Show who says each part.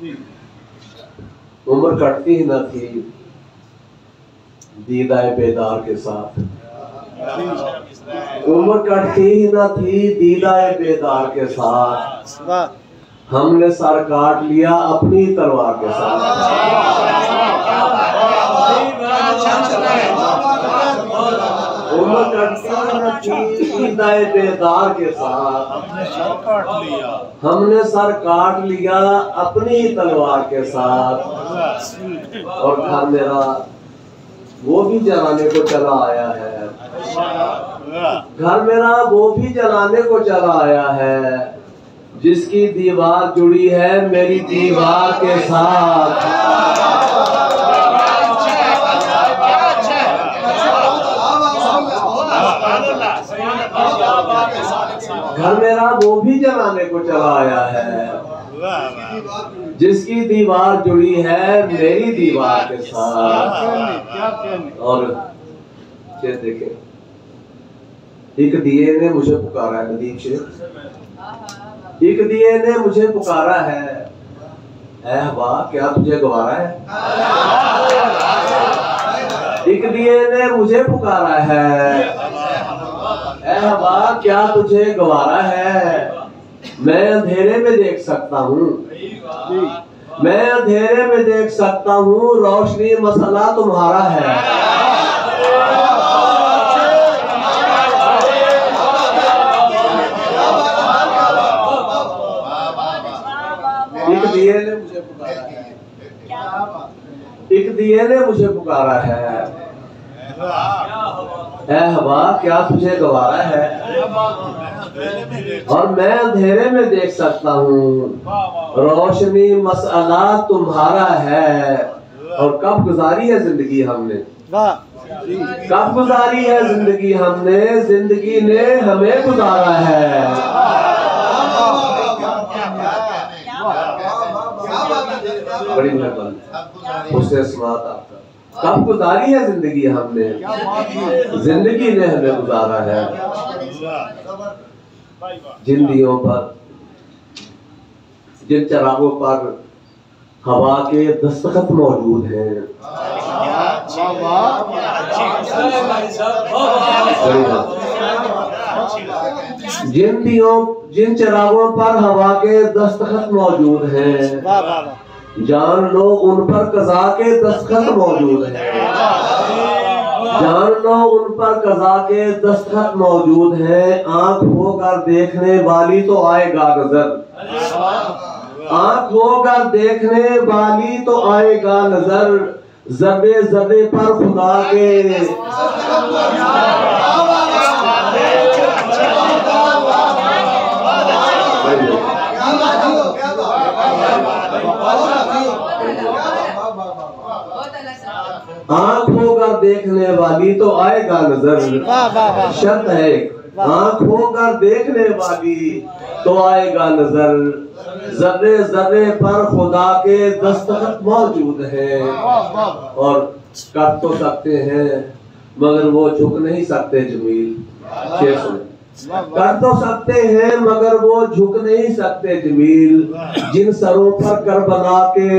Speaker 1: उम्र कटती ही न थी दीदाए बेदार के साथ, उम्र कटती ही न थी दीदाए बेदार के साथ, हमने सर काट लिया अपनी तलवार के साथ। उम्र कटती ही न थी दीदाए बेदार के साथ, हमने सर काट लिया अपनी तलवार के साथ। और घर मेरा वो भी जलाने को चला आया है, घर मेरा वो भी जलाने को चला आया है, जिसकी दीवार जुड़ी है मेरी दीवार के साथ। घर मेरा वो भी जलाने को चला आया है, जिसकी दीवार जुड़ी है मेरी दीवार के साथ। और ये देखें, एक दिए ने मुझे पुकारा है, नदीम शेख, एक दिए ने मुझे पुकारा है, ऐ हवा क्या तुझे गवारा है। एक दिए ने मुझे पुकारा है, ऐ हवा क्या तुझे गवारा है। मैं अंधेरे में देख सकता हूँ, मैं अंधेरे में देख सकता हूँ, रोशनी मसला तुम्हारा है। एक दिए ने मुझे पुकारा है, एक दिए ने मुझे पुकारा है, ऐ हवा क्या तुझे गवारा है। और मैं अंधेरे में देख सकता हूँ, रोशनी मसला तुम्हारा है। और कब गुजारी है जिंदगी हमने, कब गुजारी है जिंदगी हमने, जिंदगी ने हमें गुजारा है। बड़ी मेहरबानी उसने समात आपका। कब गुजारी है जिंदगी हमने, जिंदगी ने हमें गुजारा है। जिन दियों पर, जिन चरागों पर हवा के दस्तखत मौजूद हैं, जिन चरागों पर हवा के दस्तखत मौजूद हैं, जान लो उन पर कज़ा के दस्तखत मौजूद हैं। जान लो उन पर कज़ा के दस्तखत मौजूद हैं। आंख होकर देखने वाली तो आएगा नजर, आंख होकर देखने वाली तो आएगा नजर, ज़र्रे ज़र्रे पर खुदा के। आंख होकर देखने वाली तो आएगा नजर, शर्त है आंख होकर देखने वाली तो आएगा नजर, ज़र्रे ज़र्रे पर खुदा के दस्तखत मौजूद है। और कर तो सकते हैं मगर वो झुक नहीं सकते जमील, कर तो सकते हैं मगर वो झुक नहीं सकते जमील। जिन सरों पर करबला के